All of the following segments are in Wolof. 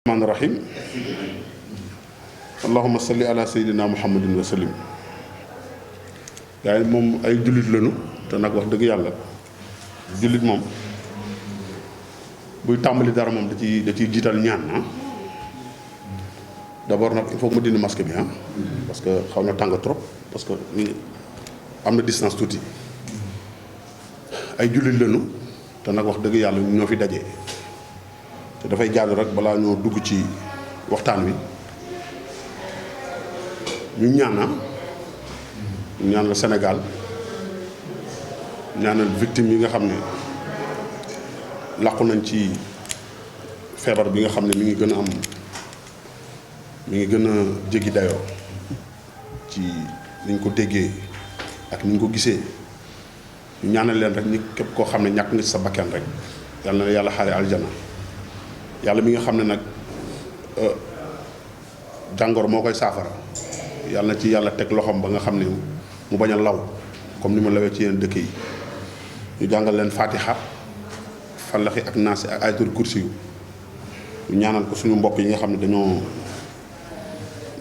rahmaan rahim allahumma salli ala sayyidina muhammadin wa sallim. gaa yi moom ay jullit lañu te nag wax dëgg yàlla jullit moom buy tàmbali dara moom da ciy jiital ñaan d'abord nag il faut que ma dindi masque bi parce que xaw na tàng trop parce que am na distance tuuti. ay jullit lañu te nag wax dëgg yàlla ñoo fi daje te dafay jaadu rek balaa ñoo dugg ci waxtaan wi ñu ñaan la Sénégal ñaanal victime yi nga xam ne làqu nañ ci feebar bi nga xam ne mi ngi gën a jéggi dayoo ci niñ ko déggee ak niñ ko gisee ñu ñaanal leen rek ni képp koo xam ne ñàkk nga ci sa bakkan rek yàlla na yàlla xaare aljana. yàlla mi nga xam ne nag jàngoro moo koy saafara yàlla na ci yàlla teg loxoom ba nga xam ne mu bañ a law comme ni ma lawee ci yeneen dëkk yi. ñu jàngal leen fatiha fallaxi ak naasi ak ayatul kursi yu ñu ñaanal ko suñu mbokk yi nga xam ne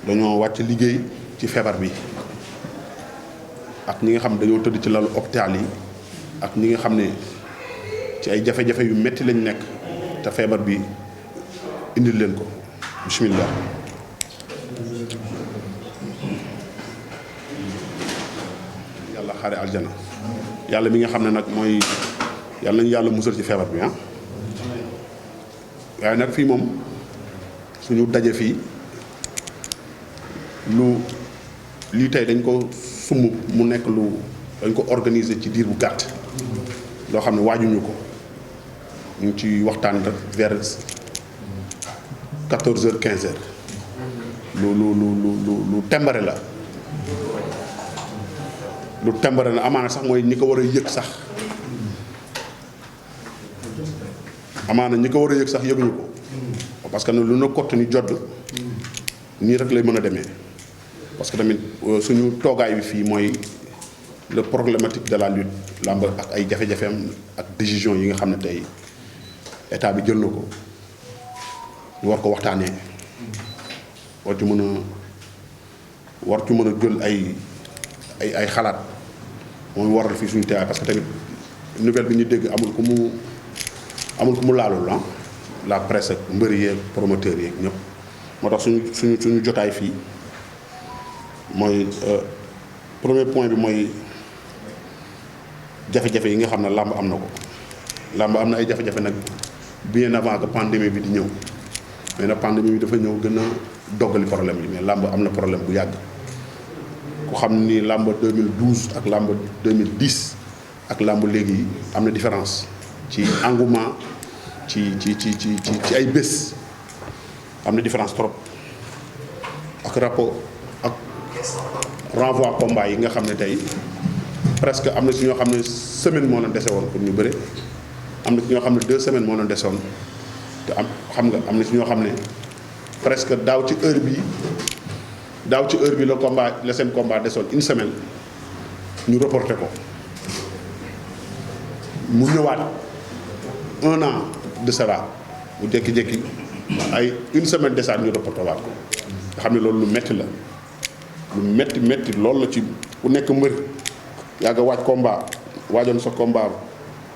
dañoo wàcc liggéey ci feebar bi ak ñi nga xam ne dañoo tëdd ci lalu hôpital yi ak ñi nga xam ne ci ay jafe-jafe yu metti lañ nekk te feebar bi indil leen ko bismillah. yàlla xaare aljana yàlla mi nga xam ne nag mooy yàlla nañu yàlla musal ci feebar bi waaye nag fii moom suñu daje fii lii tey dañ ko sumb mu nekk dañ ko organiser ci diir bu gàtt loo xam ne waajuñu ko ñu ngi ci waxtaan vers 14h 15h lu tembare la lu tembare la amaana sax mooy ñi ko war a yëg sax yëguñu ko parce que lu na kott ni jodd nii rek lay mën a demee parce que tamit suñu toogaay bi fii mooy le problématique de la lutte làmb ak ay jafe-jafeem ak décision yi nga xam ne tey état bi jël na ko ñu war ko waxtaanee war ci mën a jël ay xalaat mooy waral fii suñu teewaay parce que tamit nouvelle bi ñu dégg amul ku mu laalul la presse ak mbëri yeeg promoteurs yeeg ñëpp moo tax suñu jotaay fii mooy premier point bi mooy jafe-jafe yi nga xam ne làmb am na ko. làmb am na ay jafe-jafe nag bien avant que pandémie bi di ñëw mais nag pandémie bi dafa ñëw gën a doggali problème yi mais làmb am na problème bu yàgg ku xam ni làmb 2012 ak làmb 2010 ak làmb léegi am na différence ci engouement ci ay bés am na différence trop ak rapport ak renvoi combat yi nga xam ne tey presque am na si ñoo xam ne semaine moo leen dese woon pour ñu bëre am na si ñoo xam ne 2 semaines moo leen desoon te am na si ñoo xam ne presque daaw ci heure bi la seen combat desoon une semaine ñu reporté ko mu ñëwaat 1 an de cela mu jékki-jékki ay une semaine desaat ñu reporté waat ko nga xam ne loolu lu metti la lu metti loolu la ci ku nekk mbër yàgg waaj combat waajoon sa combat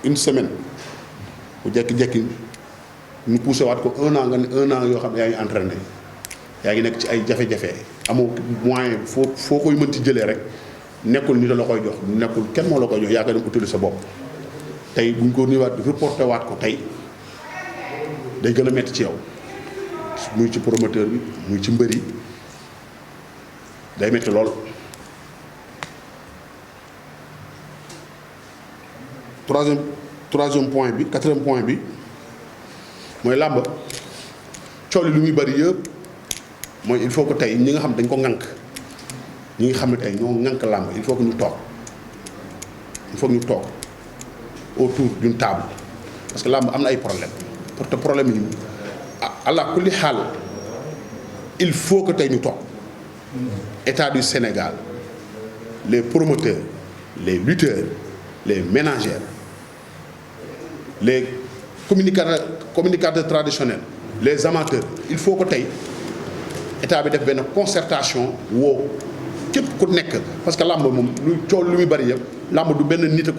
une semaine bu jékki-jékki ñu poussé waat ko 1 an nga ne 1 an yoo xam ne yaa ngi entraîné yaa ngi nekk ci ay jafe-jafe amoo moyen foo koy mënti jëlee rek nekkul ni la koy jox nekkul kenn moo la koy jox yaa ngi dem utiliser sa bopp tey buñ ko niwaat reporté waat ko tey day gën a metti ci yow muy ci promoteur bi muy ci mbër yi day metti lool. troisième point bi 4e point bi mooy làmb coow li lu muy bari yëpp mooy il faut que tey ñi nga xam dañ ko ŋànk ñi nga xam ne tey ñoo ŋànk làmb il faut que ñu toog autour d'une table parce que làmb am na ay problème te problème yi allah kulli xaal il faut que tey ñu toog état du Sénégal les promoteurs les lutteurs les ménagères les communicateurs traditionnels les amateurs il faut que tey état bi def benn concertation woo képp ku nekk parce que làmb moom lu coow lu muy bari yëpp làmb du benn nit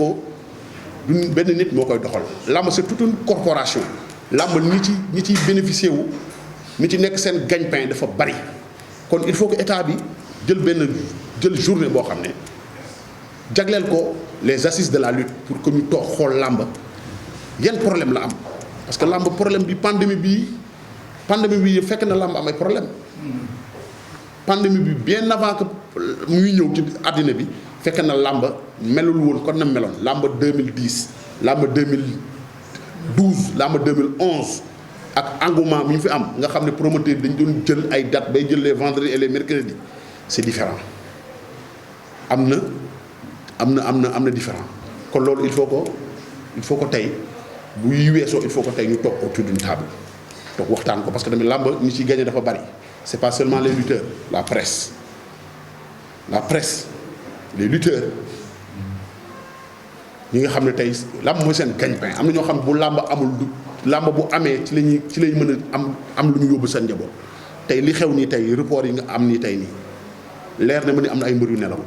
du benn nit moo koy doxal làmb c'est toute une corporation làmb ñi ciy bénéficier wu ñi ci nekk seen gagne-pain dafa bari kon il faut que état bi jël journée boo xam ne jagleel ko les assises de la lutte pour que ñu toog xool làmb yan problème la am parce que làmb problème bi pandémie bi fekk na làmb am ay problème pandémie bi bien avant que muy ñëw ci àddina bi fekk na làmb melul woon kon na meloon làmb 2010 làmb 2012 làmb 2011 ak engouement mi ñu fi am nga xam ne promoteur dañ doon jël ay date bay jël les vendredis et les mercredis c'est différent am na différent kon loolu il faut que tey bu yi weesoo il faut que tey ñu toog autour d'une table toog waxtaan ko parce que tamit làmb ñi ciy gagné dafa bari c'est pas seulement les lutteurs la presse les lutteurs ñi nga xam ne tey làmb mooy seen gagne-pain am na ñoo xam ne bu làmb amul làmb bu amee ci lañ mën a am lu ñu yóbbu seen njaboot tey li xew nii tey report yi nga am nii tey nii leer na ma ni am na ay mbër yu nelaw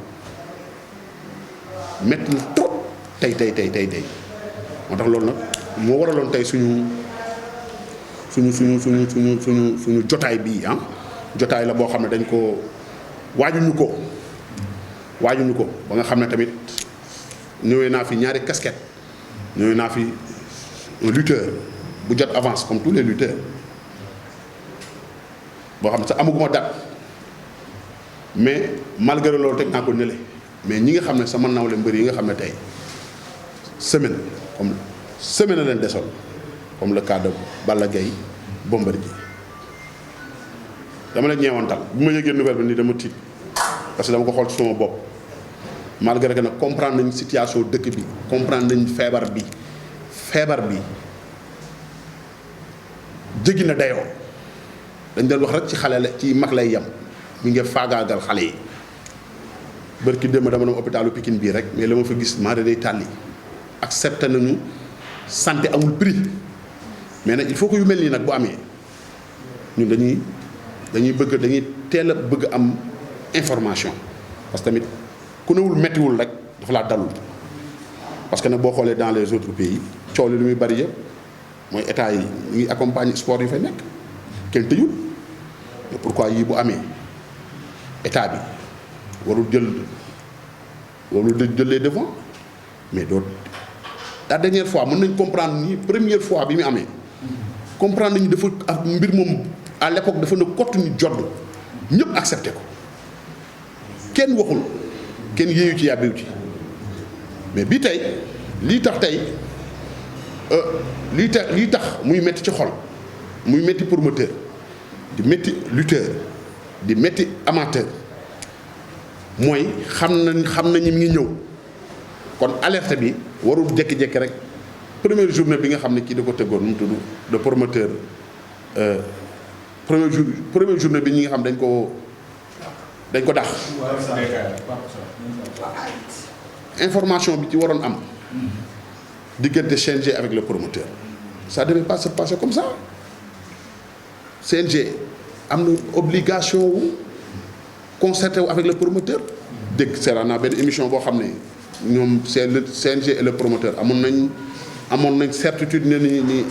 métti na trop tey moo tax loolu nag moo waraloon tey suñu jotaay bii jotaay la boo xam ne dañ ko waajuñu ko ba nga xam ne tamit ñëwee naa fi ñaari casquette ñëwee naa fi un lutteur bu jot avance comme tous les lutteurs boo xam ne sax amaguma date mais malgré loolu teg naa ko nële mais ñi nga xam ne sama nawle mbër yi nga xam ne tey semaine la leen desoon comme le cas de Balla Gaye Bombardier dama la ñeewantal bu ma yëgee nouvelle bi nii dama tiit parce que dama ko xool ci sama bopp malgré que nag comprendre nañ situation dëkk bi comprendre nañ feebar bi jéggi na dayoo dañ doon wax rek ci xale la ci mag lay yem mi ngi faagaagal xale yi bërki démb dama dem hôpitalu Pikine bii rek mais la ma fa gis maa day tàlli accepté nañu santé amul prix mais nag il faut que yu mel nii nag bu amee ñun dañuy teel a bëgg am information parce que tamit ku newul mettiwul rek dafa laa dalul parce que nag boo xoolee dans les autres pays coow li lu muy bari yëpp mooy état yi ñu ngi accompagner sport yu fay nekk kenn tëjul mais pourquoi yii bu amee état bi warul jël les devants mais doot la dernière fois mën nañ comprendre ni première fois bi mu amee comprendre nañu dafa ak mbir moom à l'époque dafa na kott ni jodd ñëpp accepté ko kenn waxul kenn yéeyu ci yàbbiwu ci mais bii tey lii tax muy metti ci xol muy metti promoteur di metti lutteur di metti amateur mooy xam nañu mi ngi ñëw kon alerte bi warul jékki-jékki rek première journée bi nga xam ne kii da ko tëggoon nu mu tudd de promoteur première journée bi ñi nga xam dañ ko dax information bi ci waroon am diggante CNG avec le promoteur ça devait pas se passer comme ça CNG am na obligation wu concerté wu avec le promoteur dégg seetaan naa benn émission boo xam ne ñoom c'est le CNG et le promoteur amoon nañ certitude ne ni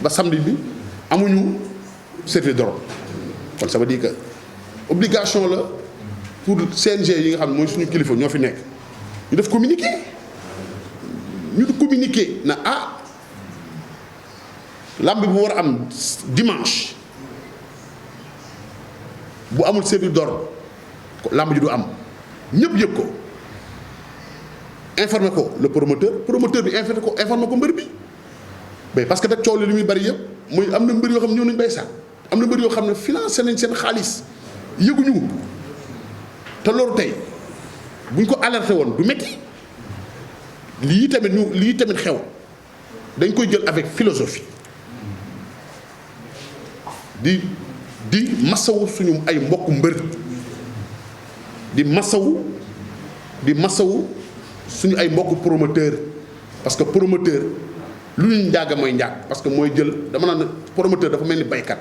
ba samedi bi amuñu service d'ordre kon ça veut dire que obligation la pour CNG yi nga xam ne mooy suñu kilifa ñoo fi nekk ñu def communiqué na lamb bi bu war a am dimanche bu amul service d'ordre lamb ji du am ñëpp yëg ko informé ko le promoteur bi informé ko mbër bi mais parce que nag coow li muy bari yëpp muy am na mbër yoo xam ne ñëw nañu bay sax am na mbër yoo xam ne financé nañ seen xaalis yëguñu te loolu tey buñ ko alerté woon du métti lii tamit xew dañ koy jël avec philosophie di masawu suñu ay mbokku mbër di masawu suñu ay mbokku promoteur parce que promoteur lu ñu njàgg mooy njàgg parce que mooy jël dama naan promoteur dafa mel ni baykat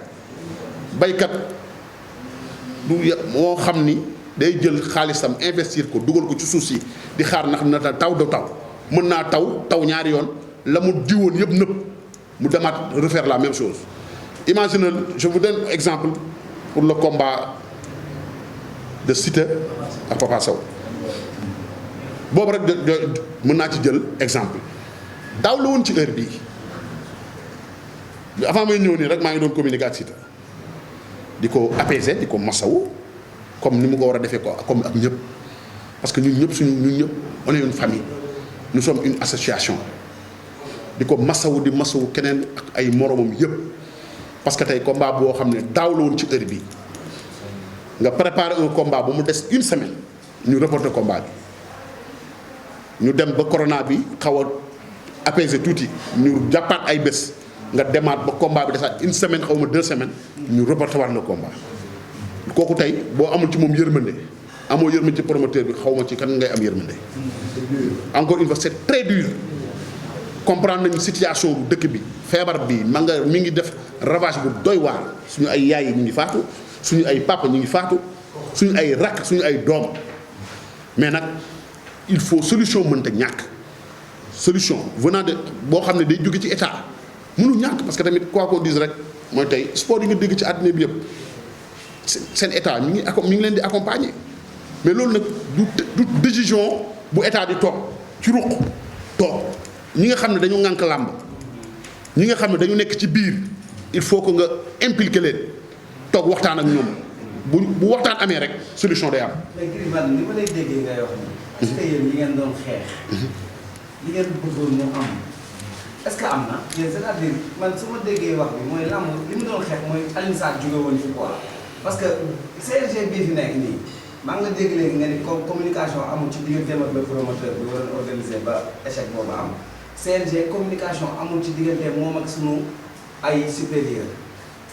du moo xam ni day jël xaalisam investir ko dugal ko ci suuf si di xaar ndax na taw do taw mën naa taw ñaari yoon la mu jiwoon yëpp nëpp mu demaat refaire la même chose. Imaginez, je vous donne exemple pour le combat de Siteu ak Papa Sow boobu rek mën naa ci jël exemple daaw la woon ci heure bii avant may ñëw nii rek maa ngi doon communiquer ak Siteu di ko apaiser di ko masawu comme ni mu ko war a defee ko comme ak ñëpp parce que ñun ñëpp on est une famille nous sommes une association di ko masawu di masawu keneen ak ay moromam yëpp parce que tey combat boo xam ne daaw la woon ci heure bii nga préparer un combat ba mu des une semaine ñu reporter combat bi ñu dem ba corona bi xaw a apaiser tuuti ñu jàppaat ay bés nga demaat ba combat bi desaat une semaine xaw ma 2 semaines ñu reporter waat le combat kooku tey boo amul ci moom yërmande amoo yërmande ci promoteur bi xaw ma ci kan ngay am yërmande. encore une fois c'est très dur comprendre nañu situation bu dëkk bi feebar bi mi ngi def ravage bu doy waar suñu ay yaay yi ñu ngi faatu suñu ay papa ñu ngi faatu suñu ay rakk suñu ay doom mais nag il faut solution mënta ñàkk solution venant de boo xam ne day jóge ci état mënu ñàkk parce que tamit quoi qu'on dise rek mooy tey sport yi nga dégg ci àddina bi yëpp seen état mi ngi leen di accompagner mais loolu nag du décision bu état di toog ci ruq toog ñi nga xam ne dañu ŋànk làmb ñi nga xam ne dañu nekk ci biir il faut que nga impliquer leen toog waxtaan ak ñoom bu waxtaan amee rek solution day am. mais Gris man ni ma lay déggee ngay wax nii. est-ce que yéen li ngeen doon xeex. li ngeen bëggoon mu am est-ce que am na. yéen c'est-à-dire man su ma déggee wax bi mooy làmb li mu doon xeex mooy Alioune Sarr jóge woon fi quoi parce que CNG bii fi nekk nii maa ngi la dégg léegi nga ni communication amul ci digganteem ak le promoteur bi waroon organiser ba échec boobu am CNG communication amul ci digganteem moom ak sunu ay supérieur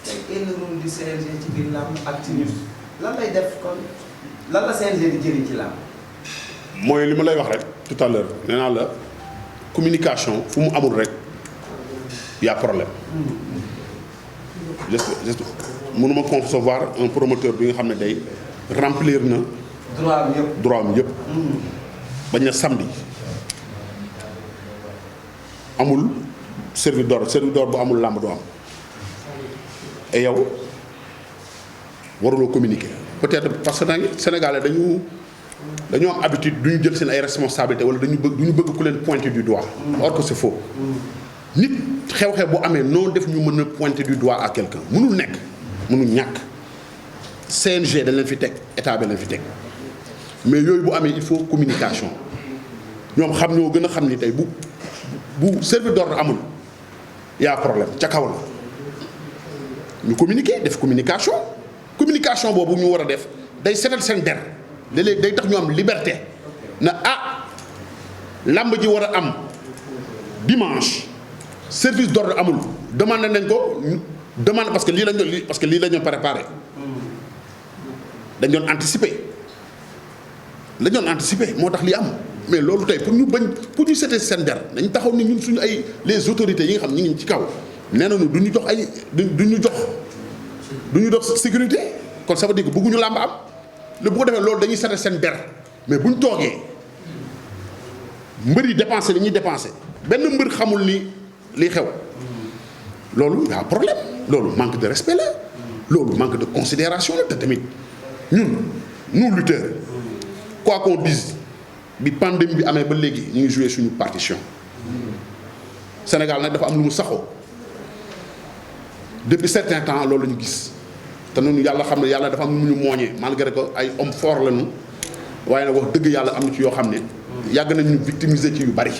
tey quel est le rôle du CNG ci biir làmb ak ci ñun lan lay def kon lan la CNG di jëriñ ci làmb. mooy li ma lay wax rek tout à l'heure nee naa la communication fu mu amul rek y a problème. juste mënuma concevoir un promoteur bi nga xam ne day remplir na. droit am yëpp. bañ na samedi amul service d'ordre bu amul làmb du am et yow waruloo communiquer peut-être parce que nag Sénégalais dañu am habitude du ñu jël seen ay responsabilités wala du ñu bëgg ku leen pointer du doigt. or que c'est faux. nit xew-xew bu amee noonu def ñu mën a pointer du doigt à quelqu'un mënul nekk mënul ñàkk CNG dañ leen fi teg état bi leen fi teg mais yooyu bu amee il faut communication ñoom ñoo gën a xam ni tey bu service d'ordre amul y a problème ca kaw la ñu communiquer def communication boobu ñu war a def day setal seen der léeg-léeg day tax ñu am liberté na làmb ji war a am dimanche service d'ordre amul demandé nañ ko demande parce que lii lañ doon préparé dañ doon anticiper moo tax lii am mais loolu tey pour ñu seetee seen der dañ taxaw ni ñun suñu ay les autorités yi nga xam ñi ngi ci kaw nee nañu du ñu jox sécurité kon ça veut dire que bëgguñu làmb am bu ko defee loolu dañuy seetee seen der mais buñ toogee mbër yi dépensé li ñuy dépensé benn mbër xamul ni liy xew loolu y a problème loolu manque de respect la loolu manque de considération la te tamit nous lutteurs quoi qu'on dise bi pandémie bi amee ba léegi ñu ngi joué suñu partition Sénégal nag dafa am lu mu saxoo depuis certain temps loolu la ñu gis te noonu yàlla xam ne yàlla dafa am lu mu ñu mooñee malgré que ay hommes forts lañu waaye nag wax dëgg yàlla am na ci yoo xam ne yàgg nañu victimiser ci yu bari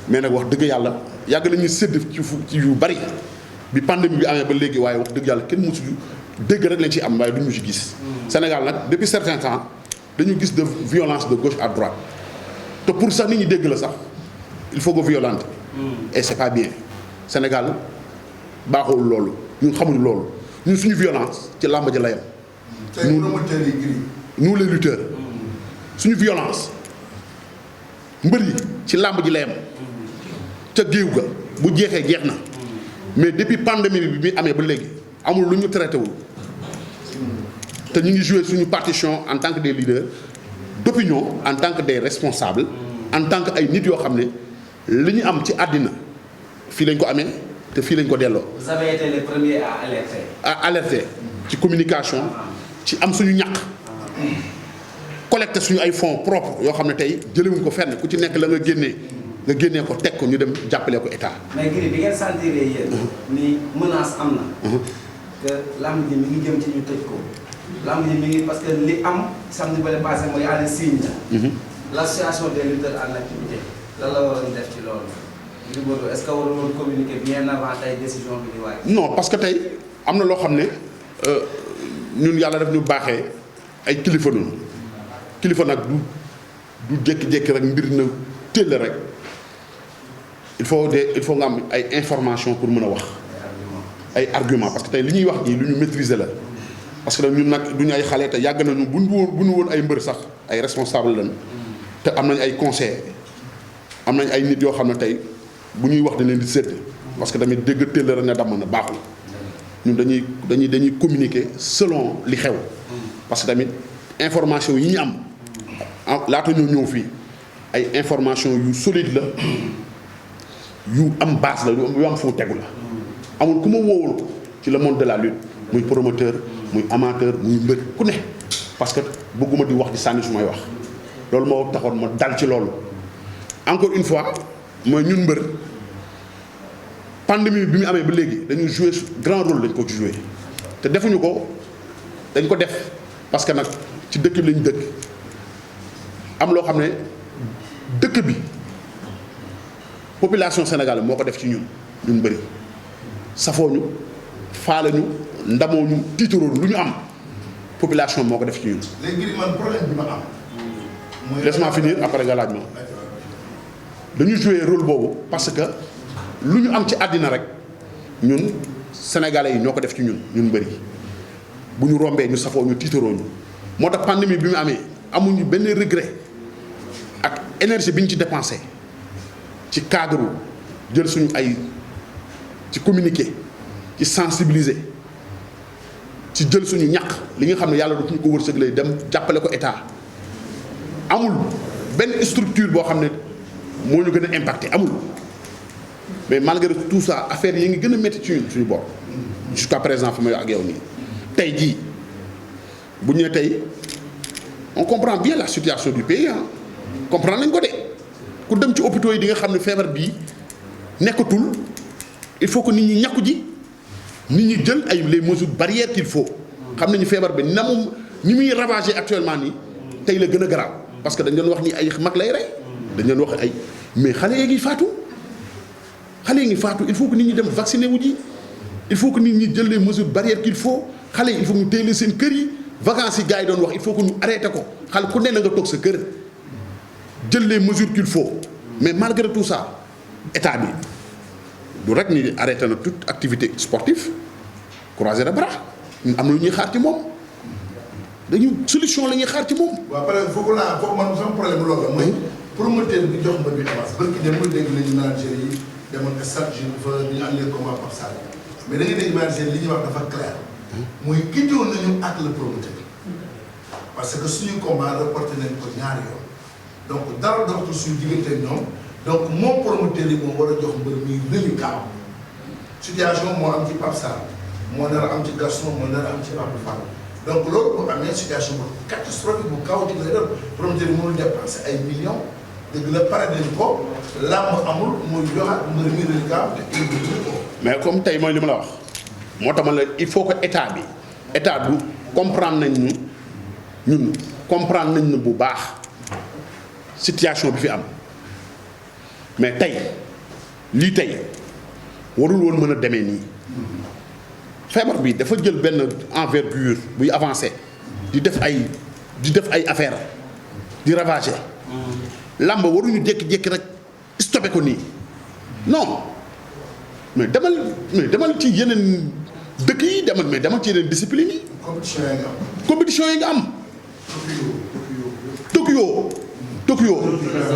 mais nag wax dëgg yàlla yàgg nañu sédd ci yu bari bi pandémie bi amee ba léegi waaye wax dëgg yàlla kenn mësu dégg rek lañ ci am waaye duñu ci gis Sénégal nag depuis certain temps dañu gis de violence de gauche à droite te pour sax nit ñi dégg la sax il faut que violente et c'est pas bien Sénégal baaxul loolu ñun xamuñu loolu ñun suñu violence ci làmb ji la yem nous les lutteurs suñu violence mbër yi ci làmb ji la yem ca géew ga bu jeexee jeex na mais depuis pandémie bi bi amee ba léegi amul lu ñu traité wul te ñu ngi joué suñu partition en tant que des leaders d'opinion, en tant que des responsables, en tant que ay nit yoo xam ne li ñu am ci àddina fii lañ ko amee te fii lañ ko delloo. Vous avez été les premiers à alerter. À alerter ci communication ci am suñu ñaq collecter suñu ay fonds propres yoo xam ne tey jëlewuñ ko fenn ku ci nekk la nga génnee ko teg ko ñu dem jàppale ko état. mais Gris bi ngeen sentiree yéen ni menace am na. que lamb ji mi ngi jëm ci ñu tëj ko. lamb ji mi ngi parce que li am samedi ba le passé mooy année signe la. l'association des lutteurs en activité lan la waroon def ci loolu. Gris Bordeaux est-ce que waroon communiquer bien avant tey décision bi di waaj. non parce que tey am na loo xam ne ñun yàlla daf ñu baaxee ay kilifa noonu kilifa nag du jékki-jékki rek mbir na teel rek il faut nga am ay information pour mën a wax. ay argument parce que tey li ñuy wax nii lu ñu maîtriser la. parce que ñun nag du ñu ay xale te yàgg nañu bu ñu woon ay mbër sax ay responsable lañ te am nañ ay conseillers am nañ ay nit yoo xam ne tey bu ñuy wax dañ leen di sédd parce que tamit dégg teel rek ne damm na baaxul ñun dañuy communiquer selon li xew. parce que tamit information yi ñu am laata ñoo ñëw fii ay information yu solide la yu am base la yu am fu tegu la amul ku ma woowul ko ci le monde de la lutte muy promoteur. muy amateur muy mbër ku ne parce que bëgguma di wax di sànni su may wax loolu moo taxoon ma dal ci loolu encore une fois mooy ñun mbër pandémie bi mu amee ba léegi dañu jouer grand rôle lañ ko ci jouer te defuñu ko dañ ko def parce que nag ci dëkk bi lañ dëkk am loo xam ne dëkk bi population sénégalaise moo ko def ci ñun mbëri safooñu faalañu ndamoo ñu tiitaroo lu ñu am population moo ko def ci ñun. léegi man problème bi ma am. mooy laisse-moi finir après nga laaj ma. dañu jouer rôle boobu parce que lu ñu am ci àddina rek ñun sénégalais yi ñoo ko def ci ñun bëri bu ñu rombee ñu safoo ñu tiitaroo ñu moo tax pandémie bi mu amee amuñu benn regret ak énergie bi ñu ci dépensé ci cadre jël suñu ay ci communiquer ci sensibiliser. ci jël suñu ñaq li nga xam ne yàlla daf ñu ko wërsëg lay dem jàppale ko état amul benn structure boo xam ne moo ñu gën a impacté amul mais malgré tout ça affaire yi ngi gën a métti ci ñun suñu bopp jusqu'à présent fa may ak yow nii tey jii bu ñu nee tey on comprend bien la situation du pays comprendre nañ ko de ku dem ci hôpitaux yi di nga xam ne feebar bii nekkatul il faut que nit ñi ñàkku ji nit ñi jël ay les mesures barrières qu'il faut xam nañu feebar bi na moom ni muy ravager actuellement nii tey la gën a garaaw parce que dañ doon wax ni ay mag lay rey dañ doon wax ay mais xale yi ngi faatu il faut que nit ñi dem vacciner wu ji il faut que nit ñi jël les mesures barrières qu'il faut xale yi il faut que ñu téye seen kër yi vacances yi gars yi doon wax il faut que ñu arrêté ko xale ku ne la nga toog sa kër jël les mesures qu'il faut mais malgré tout ça état bi du rek ni arrêté na toute activité sportive croiser les bras ñun am na lu ñuy xaar ci moom dañu solution la ñuy xaar ci moom. waaw parce que foog man sama problème loolu la mooy promoteur bi jox mbër bi avance barki dem dégg nañu manager yi demoon stade jour fa ñu am les combat Pape Sall mais da ngay dégg manager li ñuy wax dafa clair mooy gëjoon nañu ak le promoteur parce que suñu combat reporté nañ ko ñaari yoon donc dara doxatul suñu diggante ak ñoom. donc moom promoteur yi moom war a jox mbër mi reliquat situation moo am ci Pape Sarr moo nar a am ci Gaston moo nar a am ci Pape Fall donc loolu bu amee situation bu catastrophique bu chaotique lay doon promoteur yi mënul dépenser ay millions dëgg la pare nañ ko làmb amul muy joxaat mbër mi reliquat te indi ko. mais comme tey mooy li ma la wax moo tax ma la il faut que état du comprendre nañ ñun comprendre nañ bu baax situation bi fi am. mais tey lii tey warul woon mën a demee nii feebar bi dafa jël benn envergure buy avancé di def ay affaire di ravager làmb waruñu jékki-jékki rek stoppé ko nii non mais demal ci yeneen dëkk yi demal ci yeneen discipline yi. compétition yi nga am. Tokyo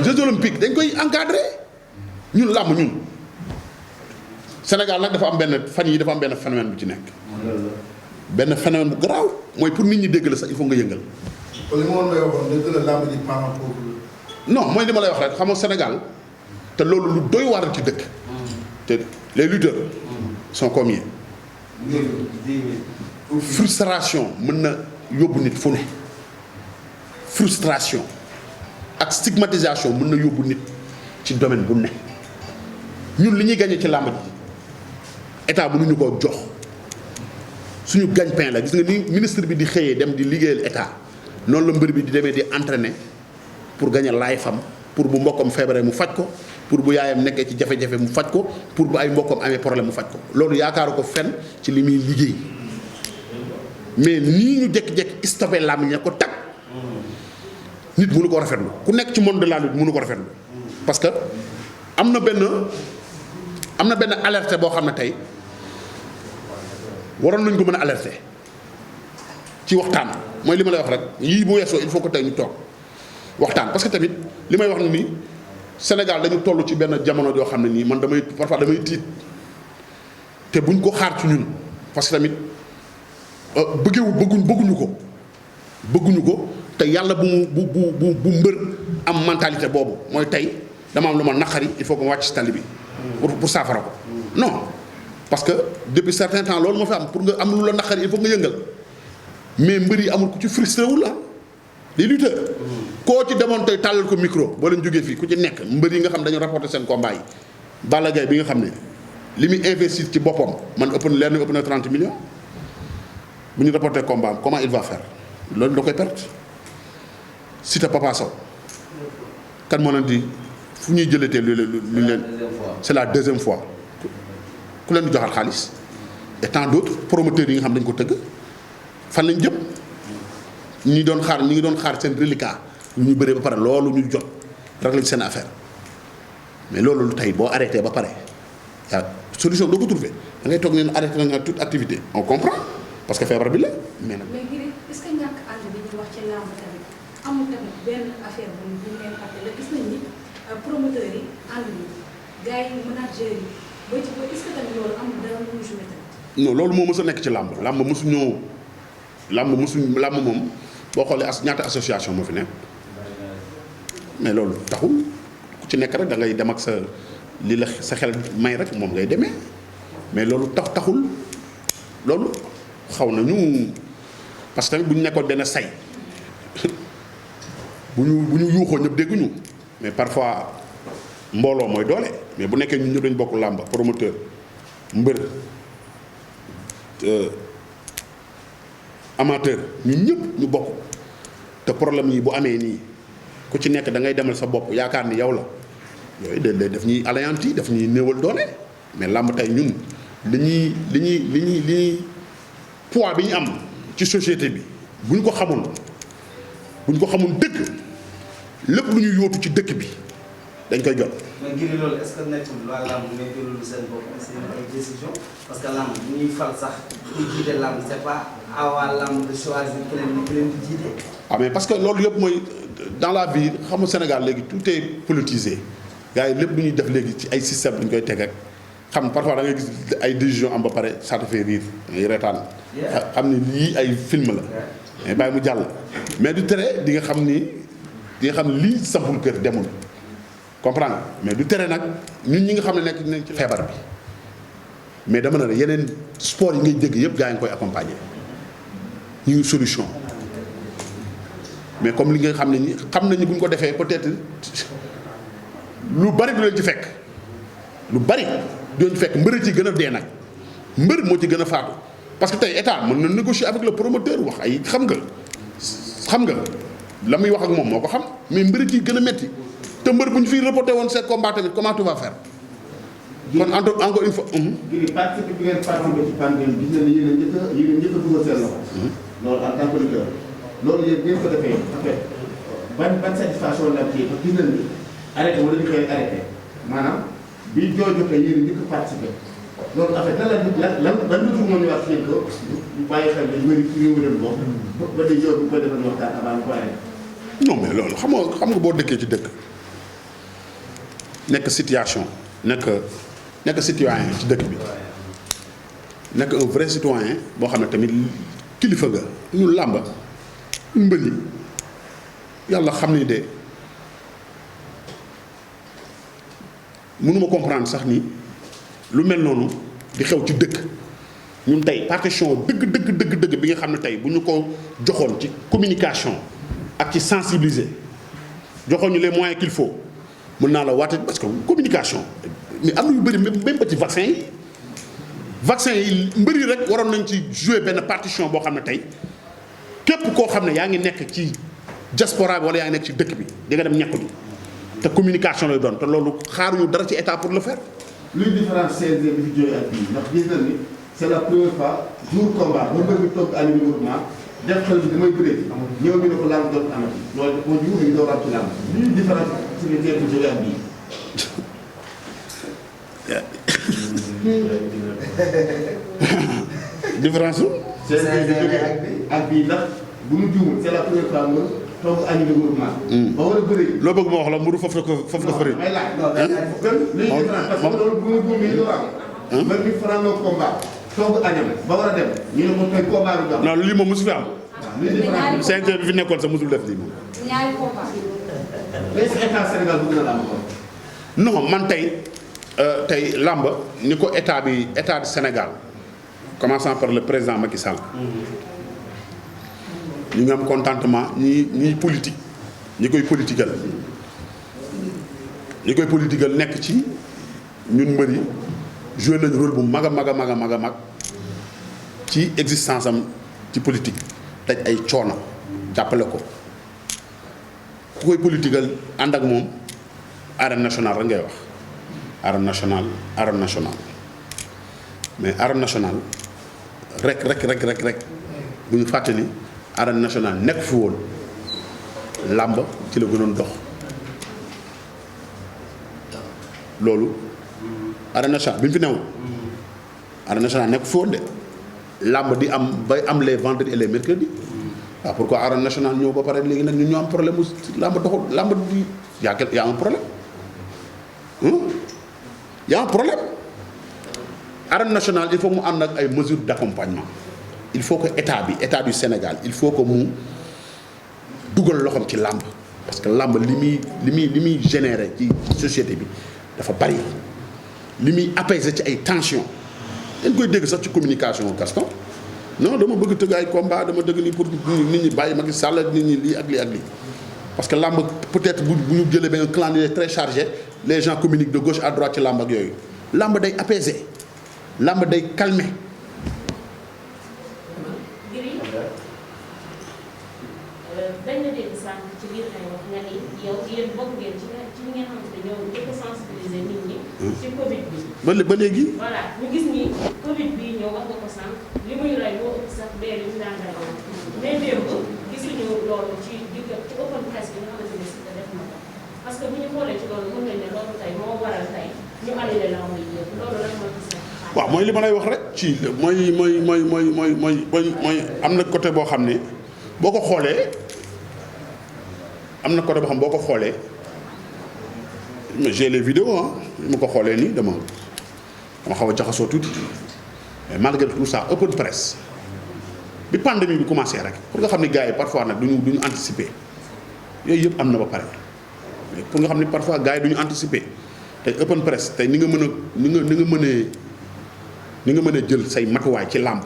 Jeux olympiques dañ koy encadré. ñun làmb ñun Sénégal nag dafa am benn fan yi dafa am benn phénomène bu ci nekk. benn phénomène bu garaaw mooy pour nit ñi dégg la sax il faut nga yëngal. kon li ma woon may waxoon dëgg la làmb ji parent pauvre. non mooy li ma lay wax rek xam nga Sénégal te loolu lu doy waar ci dëkk. te les lutteurs sont combien. frustration mën na yóbbu nit fu ne. frustration ak stigmatisation mën na yóbbu nit ci domaine bu ne ñun li ñuy gagné ci làmb ji état mënuñu koo jox suñu gagne-pain la gis nga ni ministre bi di xëyee dem di liggéeyal état noonu la mbër bi di demee di entraîner pour gagner life am pour bu mbokkam feebaree mu faj ko pour bu yaayam nekkee ci jafe-jafe mu faj ko pour bu ay mbokkam amee problème mu faj ko loolu yaakaaru ko fenn ci li muy liggéey mais nii ñu jékki-jékki stoppé làmb ña ko tag nit mënu ko rafetlu ku nekk ci monde de la lutte mënu ko rafetlu parce que am na benn alerte boo xam ne tey waroon nañ ko mën a alerter ci waxtaan mooy li ma lay wax rek yii bu weesoo il faut que tey ñu toog waxtaan parce que tamit li may wax ne nii Sénégal dañu toll ci benn jamono joo xam ne nii man parfois damay tiit te buñ ko xaar ci ñun parce que tamit bëgguñu ko te yàlla bu mbër am mentalité boobu mooy tey dama am lu ma naqari il faut que ma wàcc si tali bi pour saafara ko non parce que depuis certain temps loolu moo fi am pour nga am lu la naqari il faut nga yëngal mais mbër yi amul ku ci frustré wul la les lutteurs koo ci demoon tey tàllal ko micro boo leen jógee fii ku ci nekk mbër yi nga xam dañu rapporté seen combat yi Balla Gaye bi nga xam ne li muy investir ci boppam man ëpp na 30 millions bu ñu rapporté combat am comment il va faire loolu da koy perte Siteu Papa Sow kan moo leen di fu ñuy jëlatee lu leen c'est la deuxième fois ku leen di joxaat xaalis et tant d'autres promoteurs yi nga xam dañ ko tëgg fan lañ jëm ñi ngi doon xaar seen reliquat ñu bëree ba pare loolu ñu jot rek lañ seen affaire mais loolu tey boo arrêté ba pare yaa solution doo ko trouvé da ngay toog neen arrêté na nga toute activité on comprend parce que feebar bi la mais nag. mais Gris est-ce que ñàkk ànd bi ñu wax ci làmb tamit amul tamit benn affaire bu ñu leen fàtte la gis nañ ni promoteurs yi ànd bi gars yi managers yi ba ci ba est-ce que tamit loolu amul dara lu ñu joué tamit. non loolu moo mës a nekk ci làmb moom boo xoolee ñaata association moo fi nekk mais loolu taxul ku ci nekk rek da ngay dem ak sa li la sa xel may rek moom ngay demee mais loolu taxul loolu xaw nañu parce que tamit bu ñu nekkoon benn say bu ñu yuuxoo ñëpp dégguñu mais parfois mbooloo mooy doole mais bu nekkee ñun ñëpp dañ bokk làmb promoteur mbër amateur ñun ñëpp ñu bokk te problème yi bu amee nii ku ci nekk da ngay demal sa bopp yaakaar ni yow la yooyu daf ñuy anéanti daf ñuy néewal doole mais làmb tey ñun li ñuy poids bi ñu am ci société bi bu ñu ko xamul dëkk lépp lu ñu yóotu ci dëkk bi dañ koy jot. mais Gris loolu est-ce que nekkul waa làmb ngay jëlul seen bopp seen ay décision parce que làmb bu ñuy fal sax ku jiite làmb c'est pas à waa làmb de choisir ki leen di jiite. ah mais parce que loolu yëpp mooy dans la vie xam nga Sénégal léegi tout est politisé gars yi lépp lu ñuy def léegi ci ay système dañ koy teg rek xam parfois da ngay gis ay décision am ba pare ça te fait rire ngay reetaan xam ni lii ay film la mais bàyyi mu jàll mais du tere di nga xam ni lii sampul kër demul comprendre mais du tere nag ñun ñi nga xam ne nekk nañ ci feebar bi mais dama ne la yeneen sport yi ngay dégg yëpp gaa yi nga koy accompagner ñu ngi solution mais comme li nga xam ne ni xam nañu bu ñu ko defee peut-être lu bari du leen ci fekk lu bari du leen ci fekk mbër ci gën a dee nag mbër moo ci gën a faatu parce que tey état mën na négocier avec le promoteur wax ay xam nga la muy wax ak moom moo ko xam mais mbër ci gën a metti te mbër bu ñu fi reporté woon seen combat tamit comment tu vas faire. kon encore une fois. Gris participer bi ngeen participer ci pandémie gis nañ ne yéen a njëkk a dugal seen loxo. loolu en tant que lutteur loolu yéen ngeen ko defee en fait ban satisfaction la kii parce que gis nañ ni arrêté wala ñu koy arrêté maanaam bi joo jotee yéen a njëkk a participer loolu en fait lan ban lu mën a wax yéen ko ñu bàyyi xel ne ñu bëri ci réew mi bokk ba des jours bu ko defee waxtaan avant ñu ko arrêté. non mais loolu xam nga boo dëkkee ci dëkk nekk situation nekk nekk citoyen ci dëkk bi nekk un vrai citoyen boo xam ne tamit kilifa ga ñu làmb ñu mbëri yàlla xam ni de mënuma comprendre sax ni lu mel noonu di xew ci dëkk ñun tey partition dëgg bi nga xam ne tey bu ñu ko joxoon ci communication ak ci sensibiliser joxoon ñu les moyens qu'il faut mën naa la waate parce que communication mais am na yu bëri même ba ci vaccin yi mbëri rek waroon nañ ci jouer benn partition boo xam ne tey képp koo xam ne yaa ngi nekk ci diaspora bi wala yaa ngi nekk ci dëkk bi di nga dem ñàkk ji te communication lay doon te loolu xaaruñu dara ci état pour le faire. luy différence CNG bi fi jógee ak bii ndax gis nañ ni c'est la première fois jour combat ba mbër mi toog année mouvement def xel bi damay bëree ñëw ñu ne ko làmb doon amati loolu moo jiw ñu door am ci làmb luy différence CNG bi jógee ak bii. différence su. CNG bi jógee ak bii ndax bu ñu jiwul c'est la première fois mbër toog année mouvement. ba war a bëree. loo bëgg ma wax la mburu foofu la ko fëri. may laaj luy différence parce que loolu bu ma juumee ñu door am. mbër mi faral loo combat. toog añam ba war a dem ñu ne ko tey combat bi dox. non lii moom mosu fi am. CNG bi fi nekkoon sax mosul def lii moom. ñaari combat. est-ce que état Sénégal bëgg na làmb kon. non man tey làmb ni ko état du Sénégal commençant par le président Macky Sall. ñu ngi am contentement ñi politique ñi koy politiqual nekk ci ñun mbëri joué nañu rôle bu mag a mag ci existence am ci politique daj ay coono jàppale ko ku koy politiqual ànd ak moom arène nationale rek ngay wax arène nationale mais arène nationale rek bu ñu fàtte ni arène nationale nekk fi woon làmb ci la gënoon dox loolu arène nationale bi mu fi newul arène nationale nekk fi woon de làmb di am bay am les vendredis et les mercredis waaw pourquoi arène nationale ñëw ba pare léegi nag ñun ñoo am problème mu làmb doxul làmb di y a un problème y a un problème arène nationale il faut mu ànd ak ay mesures d'accompagnement il faut que état du Sénégal il faut que mu dugal loxoom ci làmb parce que làmb li muy générer ci société bi dafa bari li muy apaiser ci ay tensions dañ koy dégg sax ci communication Gaston non dama bëgg tëgg ay combat dama dëgg ni pour nit ñi bàyyi Macky Sall nit ñi lii ak lii parce que làmb peut-être bu ñu jëlee benn calendrier très chargé les gens communiquent de gauche à droite ci làmb ak yooyu làmb day apaiser làmb day calmer. dañ la dégg sànq ci biir ay wax nga ni yow yéen bokk ngeen ci li ngeen xamante ne ñoo njëkk a sensibiliser nit ñi. ci Covid bi. ba léegi. voilà ñu gis ni Covid bi ñëw wax nga ko sànq li muy rey moo ëpp sax bee li mu daan rey mais démb gisuñu loolu ci open press bi nga xamante ne si def na ko parce que bu ñu xoolee ci loolu mën nañ ne loolu tey moo waral tey ñu annulé lamb yi yëpp loolu lan moo gis. waaw mooy li ma lay wax rek ci mooy am na côté boo xam ne boo ko xoolee. am na côté boo xam boo ko xoolee j'ai les vidéos ma ko xoolee nii dama xaw a jaxasoo tuuti mais malgré tout ça open press bi pandémie bi commencé rek pour nga xam ne gars yi parfois nag duñu anticiper yooyu yëpp am na ba pare mais pour nga xam ne parfois gars yi duñu anticiper tey open press tey ni nga mënee jël say matuwaay ci làmb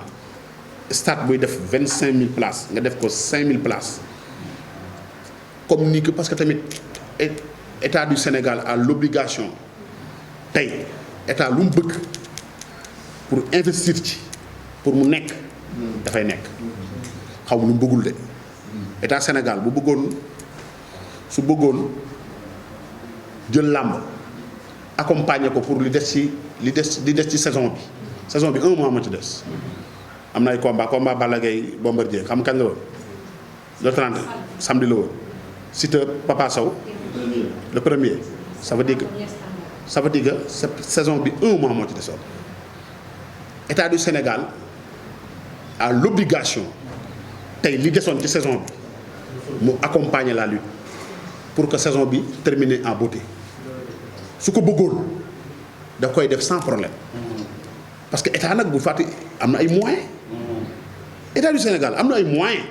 stade buy def 25000 places nga def ko 5000 places. comme ni que parce que tamit état du Sénégal a l'obligation tey état lu mu bëgg pour investir ci pour mu nekk dafay nekk xaw lu mu bëggul de état Sénégal bu bëggoon su bëggoon jël làmb accompagner ko pour li des ci saison bi 1 mois moo ci des am na ay combat Balla Gaye Bombardier xam kañ la woon le 30 samedi la woon Siteu Papa Sow le premier ça veut dire que cette saison bi 1 mois moo ci desoon état du Sénégal a l'obligation tey li desoon ci saison bi mu accompagner la lutte pour que saison bi termine en beauté su ko bëggoon da koy def sans problème parce que état nag bu fàtte am na ay moyens état du Sénégal am na ay moyens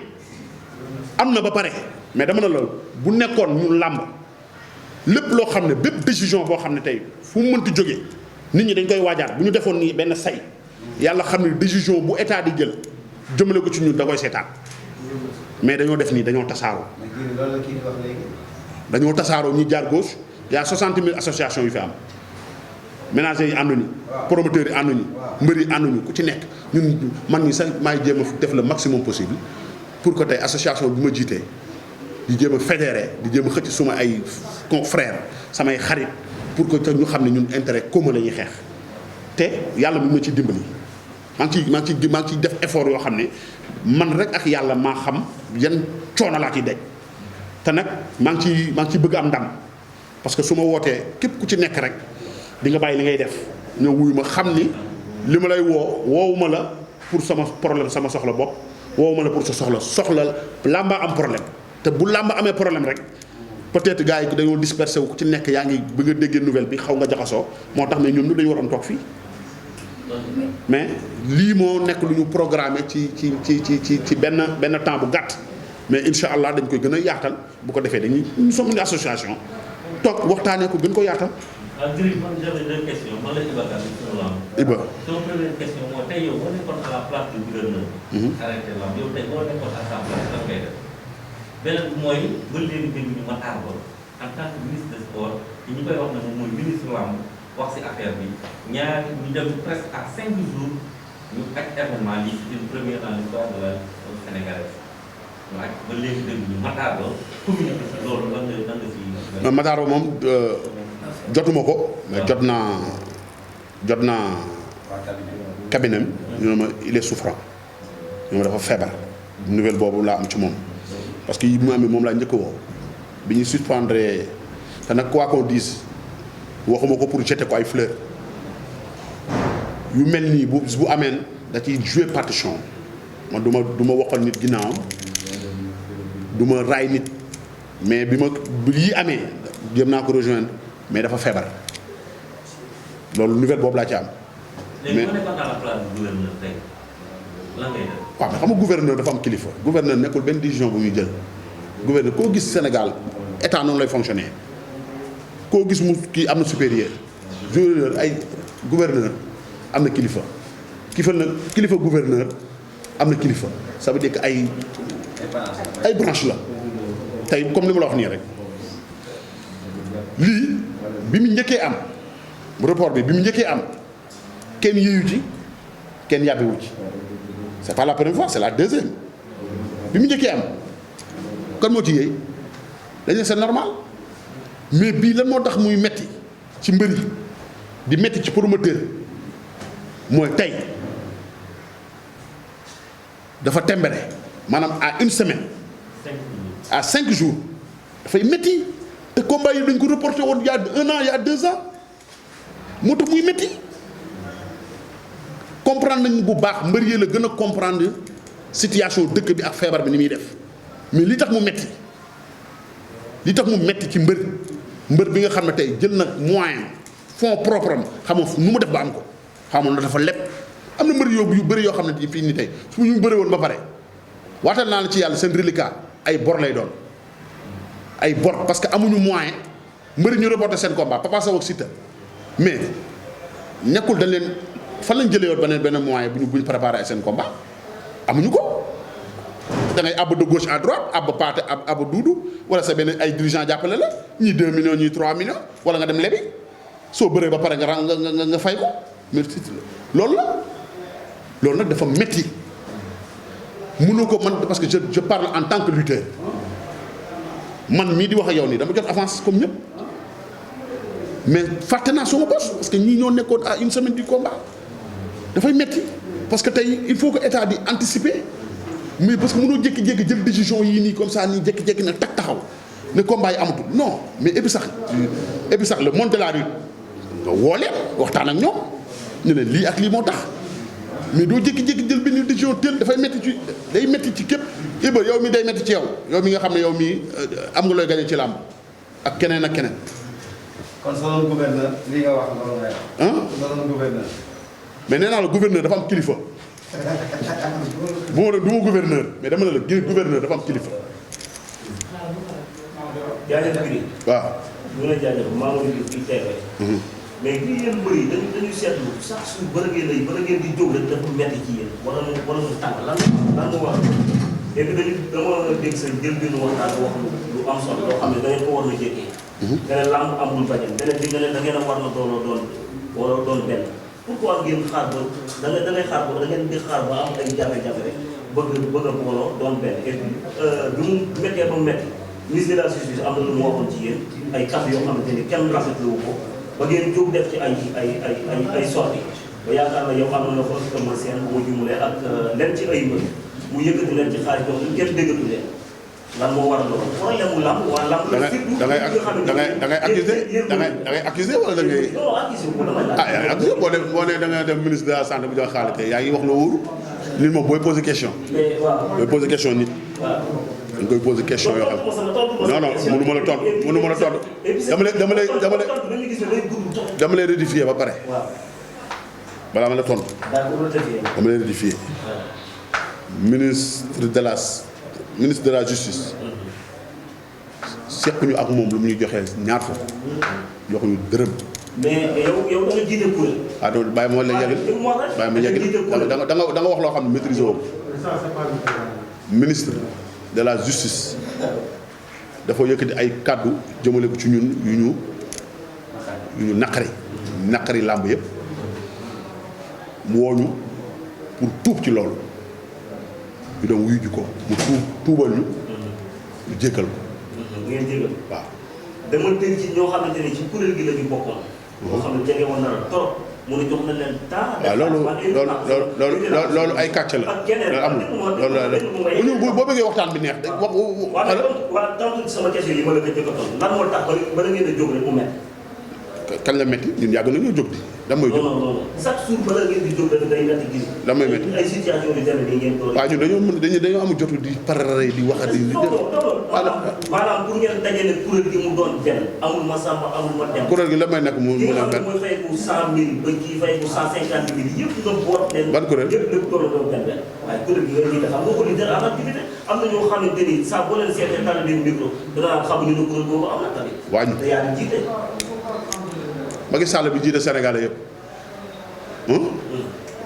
am na ba pare mais dama ne la bu nekkoon ñu làmb lépp loo xam ne bépp décision boo xam ne tey fu mu mënti jógee nit ñi dañ koy waajaat bu ñu defoon nii benn say yàlla xam ne décision bu état di jël jëmale ko ci ñun da koy seetaan mais dañoo def nii dañoo tasaaroo. mais kii loolu la kii di wax léegi. dañoo tasaaroo ñi jaar gauche y a 60 000 associations yu fi am ménagers yi ànduñu. promoteurs yi ànduñu. mbër yi ànduñu ku ci nekk ñun man ñi sax maay jéem a def le maximum possible pour que tey association bi ma jiitee di jéem a fédéré di jéem a xëcc suma ay confrères samay xarit pour que ñu xam ne ñun intérêt commun la ñuy xeex te yàlla mu ma ci dimbali maa ngi ciy def effort yoo xam ne man rek ak yàlla maa xam yan coono laa ciy daj te nag maa ngi ciy bëgg am ndam parce que su ma wootee képp ku ci nekk rek di nga bàyyi li ngay def ñëw wuyu ma xam ni li ma lay woowuma la pour sama problème sama soxla bopp woowuma la pour sa soxla làmba am problème te bu làmba amee problème rek peut-être gars yi dañoo dispersé wu ku ci nekk yaa ngi bëgg a déggee nouvelle bi xaw nga jaxasoo moo tax mais ñun ñu dañu waroon toog fii mais lii moo nekk lu ñu programmé ci benn temps bu gàtt mais incha allah dañ koy gën a yaatal bu ko defee dañuy nous sommes une association toog waxtaanee ko gën ko yaatal. waaw jërëjëf man j'avais deux questions man la Iba Kane suñu lamb. Iba. sama première question mooy tey yow boo nekkoon à la place du gouverneur. arrêté lamb yow tey boo nekkoon à sa place da ngay def. beneen bi mooy ba léegi dégg ñu Matar Ba en tant que ministre des sports ñu koy wax ne moom mooy ministre lamb wax si affaire bi ñaari ñu dem presque à 5 jours ñu aj événement lii c'est une première dans l'histoire de la sénégalaise ñu aj ba léegi dégg ñu Matar Ba communiqué si loolu lan nga si. Matar Ba moom jotuma ko mais jot naa cabinet ñu ne ma il est souffrant ñu ma dafa feebar nouvelle boobu laa am ci moom parce que yi mu amee moom laa njëkk woo bi ñu suspendre te nag quoi qu'on dise waxuma ko pour jeter ko ay fleurs yu mel nii bu ameen da ciy jouer partition man du ma waxoon nit ginnaawam du ma raay nit mais bi yi amee jéem naa ko rejoindre mais dafa feebar loolu nouvelle boobu laa ci am. mais boo nekkoon à la place du gouverneur tey lan ngay def. waaw mais xam nga gouverneur dafa am kilifa gouverneur nekkul benn décision bu muy jël gouverneur koo gis Sénégal état noonu lay fonctionner koo gis mu kii am na supérieur gouverneur am na kilifa kilifa gouverneur am na kilifa ça veut dire que ay branche la tey comme li ma la wax nii rek lii bi mu njëkkee am report bi mu njëkkee am kenn yéeyu ci kenn yàbbiwu ci c'est pas la première fois c'est la deuxième bi mu njëkkee am kan moo ci yéey dañu ne c'est normal mais bii lan moo tax muy metti ci mbër yi di metti ci promoteur mooy tey dafa tembere maanaam à une semaine à 5 jours dafay metti te combat yi dañ ko reporté woon il y a 1 an il y a 2 ans moo tax muy metti comprendre nañ bu baax mbër yi la gën a comprendre situation dëkk bi ak feebar bi ni muy def mais li tax mu metti ci mbër bi nga xam ne tey jël nag moyen fonds propre am xam nga nu mu def ba am ko xam nga dafa leb am na mbër yu bëri yoo xam ne fii nii tey su ñu bëri woon ba pare waatal naa la ci yàlla seen reliquat ay bor lay doon ay bor parce que amuñu moyen mbëri ñu reporté seen combat Papa Sow ak Siteu mais nekkul dañ leen fan lañ jëlee woon benn moyen bu ñu préparé seen combat amuñu ko da ngay àbb de gauche à droite àbb paate àbb duudu wala sa benn ay dirigeant jàppale la ñii 2 millions ñii 3 millions wala nga dem lebi soo bëree ba pare nga fay ko mais loolu nag dafa métti mënu ko man parce que je parle en tant que lutteur man mii di wax ak yow nii dama jot avance comme ñëpp mais fàtte naa sama bos parce que ñii ñoo nekkoon à une semaine du combat dafay métti parce que tey il faut que état di anticiper mais parce que mënoo jékki-jékki jël décision yii nii comme ça nii jékki-jékki ne tag taxaw ne combat yi amatul non mais et puis sax le monde de la rue nga woo leen waxtaan ak ñoom ñu ne lii ak lii moo tax mais doo jékki-jékki jël benn décision teel dafay métti ci képp Iba yow mi day métti ci yow mi nga xam ne yow mii am nga looy gañe ci làmb ak keneen ak keneen. kon soo doon gouverneur lii nga wax loolu ngay wax. soo doon gouverneur. mais nee naa la gouverneur dafa am kilifa. bu ma doon du ma gouverneur mais dama ne la gouverneur dafa am kilifa. jaajëf bi. waaw. ñu ngi lay jaajëf maa ngi leen di teewee. mais kii yéen mbër yi dañuy seetlu sax suñu bërë ngeen di jóg rek dafa metti ci yéen wala mu tàng lan moo war et puis dama dégg sa njëlbéenu waxtaan wax lu am solo loo xam ne da ngeen ko war na jékkee. nga ne làmb amul bañam beneen bi nga ne da ngeen a war na doon benn. pourquoi ngeen xaar ba da ngay xaar ba da ngeen di xaar ba am ay jafe-jafe rek bëgg a booloo doon benn et puis bi mu méttee ba métti ministre de la justice am na lu mu waxoon ci yéen ay kàddu yoo xamante ni kenn rafetlu wu ko ba ngeen jóg def ci ay sorti ba yaakaar na yow am na fa Eumeu Sène bu ma jumulee ak leen ci ay mbër mu yëkkati leen ci xaalis boobu kenn déggatu leen lan moo war a doon problème mu lamb waa lamb la surtout da ngay accusé wala da ngay accusé boo nee da nga dem ministre de la santé bu jox xaalis kay yaa ngi wax la wóoru nit moom booy posé question booy posé question nit dañ koy posé question yoo xam non mënu ma la tontu dama lay rectifier ba pare balaa ma la tontu dama lay rectifier ministre de la justice sequñu ak moom lu mu ñuy joxee ñaar fa joxuñu dërëm. mais yow da nga jiite kuréel. ah donc bàyyi ma la yeggal bàyyi ma yeggal da nga wax loo xam ne maîtriser woo ministre de la justice dafa yëkkati ay kàddu jëmale ko ci ñun yu ñu naqari làmb yëpp mu wooñu pour tuub ci loolu ñu dem wuyu ji ko mu tuubal ñu ñu jéggal ko. ngeen jéggal waaw. dama dégg ci ñoo xamante ne ci kuréel gi la ñu bokkoon. boo xam ne jege woon na la trop mu ne jox na leen temps. waaw loolu ay kàcc la. loolu amul loolu boo bëggee waxtaan bi neex wax. waaw tontu sama question yi ma la ko jëkk a tontu lan moo tax ba la ngeen a jóg rek mu métti. kañ la métti ñun yàgg nañoo jóg di. lan mooy jóg non chaque jour bala ngeen di jóg rek day métti gis. lan mooy métti ay situation yu demee nii ngeen doon. waaw ñun dañoo amul jotu di parare di wax di. maanaam pour ngeen dajale kuréel gi mu doon benn amul ma sàmba amul ma dem. kuréel gi la may nekk mu leen benn. mooy fay ko 100 000 ba kii fay ko 150 000 yëpp nga boot leen. ban kuréel yëpp lépp doon benn waaye kuréel gi nga ñuy def xam nga ko leader en activité am na ñoo xamante ni saa boo leen seetee tànn leen micro danaa xamuñu ne kuréel boobu am na tamit. waañ te yaa ngi jiite. Macky Sall bi jiite Sénégalais yëpp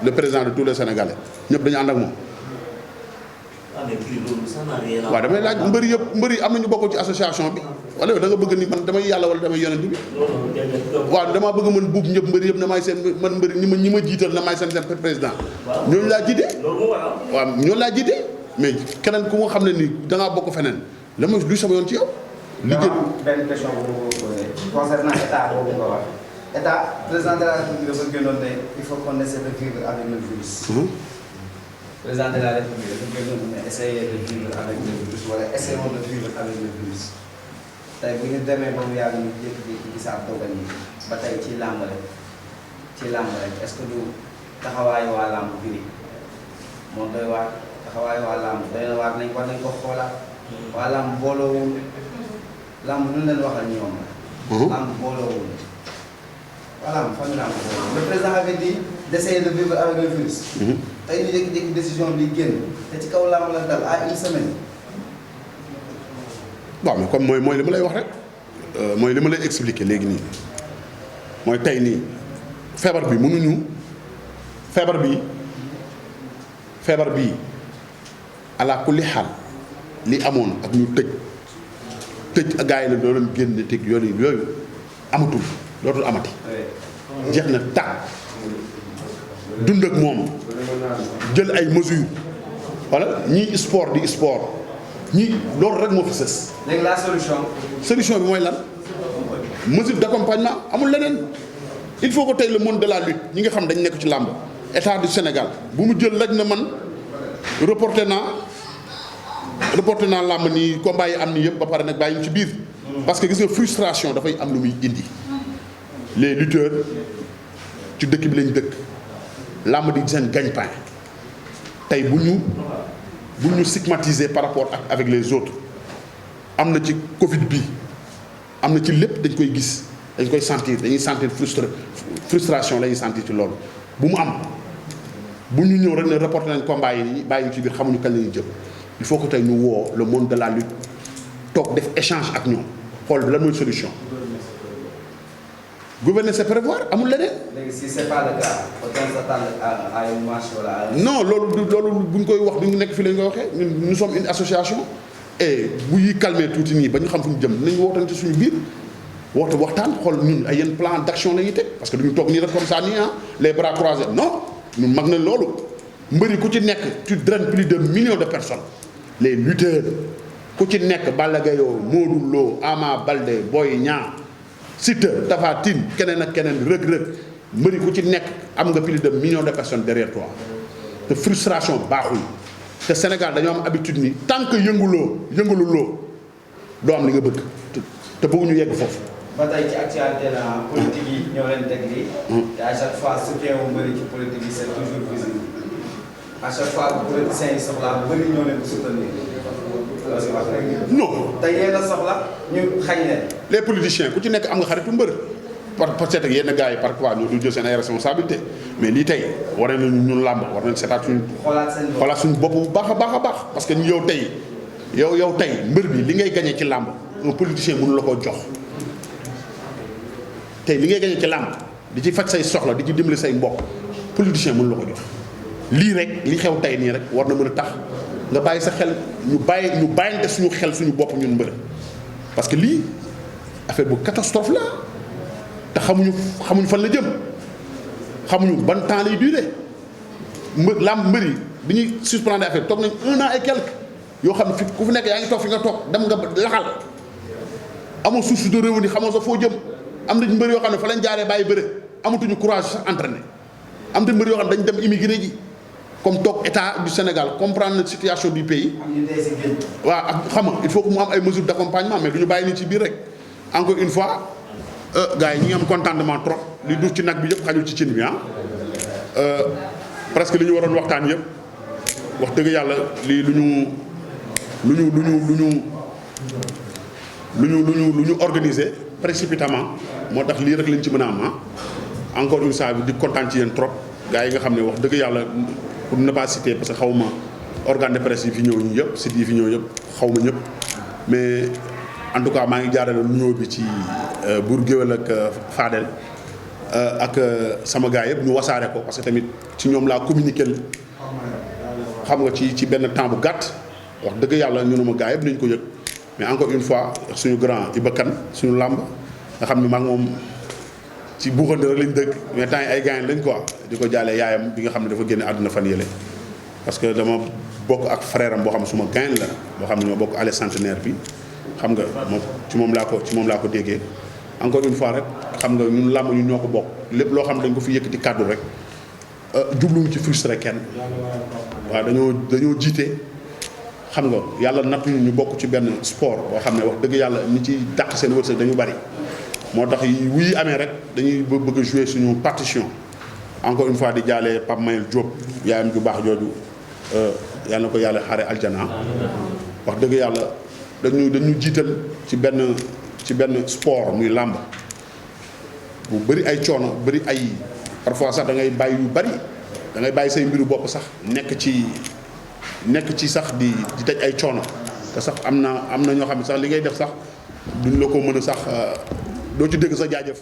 le président de tous les Sénégalais ñëpp dañu ànd ak moom. waaw damay laaj mbëri yëpp am nañu bokk ci association bi wala da nga bëgg ni man damay yàlla wala damay yonent bi. waaw damaa bëgg man buub ñëpp mbëri yëpp na may seen man mbëri ñi ma jiital na may seen président. ñooñu laa jiite. waaw ñooñu laa jiite mais keneen ku nga xam ne nii da ngaa bokk feneen la ma luy sama yoon ci yow. liggéey benn question bu ma ko posé concernant état boobu nga wax état président de la République dafa gënoon ne il faut qu'on essaie de vivre avec le virus. président de la République dafa gënoon ne essayer de vivre avec le virus wala essayons de vivre avec le virus tey bu ñu demee ba mu yàgg ñu jékki-jékki gisaat dogal yi ba tey ci làmb rek est-ce que du taxawaayu waa làmb bi moo doy waar taxawaayu waa làmb doy na waar war nañ ko xoolaat waa làmb booloowul làmb nu leen waxal ñoom la. làmb booloowul waa làmb fan làmb booloowul le président avait dit d'essayer de vivre avec le virus. tey ñu jékki-jékki décision bi génn te ci kaw làmb la dal à une semaine. waaw mais comme mooy li ma lay wax rek mooy li ma lay expliquer léegi nii mooy tey nii feebar bi mënuñu feebar bi ala kulli xaal li amoon ak ñu tëj gars yi la doo leen génne teg yooyu amatul dootul amati. jeex na tàkk dund ak moom jël ay mesures wala ñii sport di sport ñii loolu rek moo fi sës. léegi la solution bi mooy lan mesure d'accompagnement amul leneen il faut que tey le monde de la lutte ñi nga xam dañ nekk ci làmb état du Sénégal bu mu jël rek na man reporté naa làmb nii combat yi am ni yëpp ba pare nag bàyyi ñu ci biir. parce que gis nga frustration dafay am lu muy indi les lutteurs ci dëkk bi lañ dëkk làmb di seen gagne-pain tey bu ñu stigmatiser par rapport avec les autres am na ci Covid bi am na ci lépp dañ koy gis dañ koy sentir dañuy sentir frustration la ñuy sentir ci loolu bu mu am bu ñu ñëw rek ne reporté nañ combat yi bàyyi ci biir xamuñu kañ la ñuy jëm il faut que tey ñu woo le monde de la lutte toog def échange ak ñoom xool lan mooy solution. Gouverner c'est prévoir amul leneen. léegi si c'est pas le cas autant s'attendre à une marche wala non loolu bu ñu koy wax du ñu nekk fii la ñu koy waxee ñun nous sommes une association et bu ñuy calmer tuuti nii ba ñu xam fu ñu jëm dinañ wootante suñu biir waxtaan xool ñun ay yenn plan d'action la ñuy teg parce que duñu toog nii rek comme ça nii les bras croisés non ñun mag na loolu mbëri ku ci nekk tu draines plus de millions de personnes les lutteurs ku ci nekk Balla Gaye Modou Lo Ama Baldé Boy Niang Siteu Tapha Tine keneen ak keneen Reug Reug mbëri ku ci nekk am nga plus de millions de personnes derrière toi te frustration baaxul te Sénégal dañoo am habitude ni tant que yëngululoo doo am li nga bëgg te bëgguñu yegg foofu. ba tey ci actualité la politique yi ñoo leen teg lii. te à chaque fois soutien wu mbëri ci politique yi c'est toujours visible à chaque fois bu politiciens yi soxlaa mbëri ñoo leen di soutenir. non te yéen a soxla ñu xañ leen. les politiciens ku ci nekk am nga xaritu mbër peut-être que yenn gars yi parfois ñoo du jël seen ay responsabilité mais lii tey war nañu ñun làmb war nañu seetaat suñu. xoolaat suñu bopp bu baax a baax parce que yow tey yow tey mbër bi li ngay gagné ci làmb un politicien mënu la koo jox tey li ngay gagné ci làmb di ci faj say soxla di ci dimbali say mbokk politicien mënu la ko jox lii rek li xew tey nii rek war na mën a tax. nga bàyyi sa xel ñu bàyyante suñu xel suñu bopp ñun mbër parce que lii affaire bu catastrophe la te xamuñu fan la jëm xamuñu ban temps lay durer mbër yi bi ñuy suspendre affaire toog nañ 1 an et quelque yoo xam ne fi ku fi nekk yaa ngi toog fi nga toog dem nga laxal amoo source de revenu xamoo sa foo jëm am nañ mbër yoo xam ne fa lañ jaaree bàyyi bëre amatuñu courage sax entraîné am na mbër yoo xam ne dañ dem immigré ji comme toog état du Sénégal comprendre la situation du pays. waaw ak xam nga il faut que mu am ay mesures d'accompagnement mais du ñu bàyyi ni ci biir rek encore une fois gars yi ñi ngi am contentement trop li duuf ci nag bi yëpp xajul ci cin bi presque li ñu waroon waxtaan yëpp wax dëgg yàlla lii lu ñu organiser précipitamment moo tax lii rek lañ ci mën a am encore une fois bi di kontaan ci yéen trop gars yi nga xam ne wax dëgg yàlla. pour ne pas citer parce que xaw ma organe de presse yi fi ñëw ñu yëpp sites yi fi ñëw yëpp xaw ma ñëpp mais en tout cas maa ngi jaarale nuyoo bi ci Bour Gueweul ak Fadel ak sama gars yëpp ñu wasaare ko parce que tamit ci ñoom laa communiqué xam nga ci benn temps bu gàtt wax dëgg yàlla ñu ne ma gars yëpp nañ ko yëg mais encore une fois suñu grand Iba Kane suñu làmb nga xam ne maa ngi moom ci buuxante rek lañ dëkk mais temps yi ay gaañ lañ quoi di ko jaalee yaayam bi nga xam ne dafa génne àdduna fan yële parce que dama bokk ak frère am boo xam ne suma gaañ la boo xam ne ñoo bokk allée centenaire bi xam nga moom ci moom laa ko déggee encore une fois rek xam nga ñun làmb ñu ñoo ko bokk lépp loo xam ne dañ ko fi yëkkati kàddu rek jubluwuñ ci frustré kenn waaw dañoo jiite xam nga yàlla nattuñu ñu bokk ci benn sport boo xam ne wax dëgg yàlla ñi ci dàq seen wërsëg dañu bari moo tax wuy amee rek dañuy bëgg a jouer suñu partition encore une fois di jaalee Pape Mayel Diop yaayam ju baax jooju yàlla na ko yàlla xaare aljana wax dëgg yàlla dañu jiital ci benn sport muy làmb bu bëri ay coono bëri ay parfois sax da ngay bàyyi yu bëri da ngay bàyyi say mbiru bopp sax nekk ci sax di tëj ay coono te sax am na ñoo xam ne sax li ngay def sax duñ la ko mën a sax doo ci dégg sa jaajëf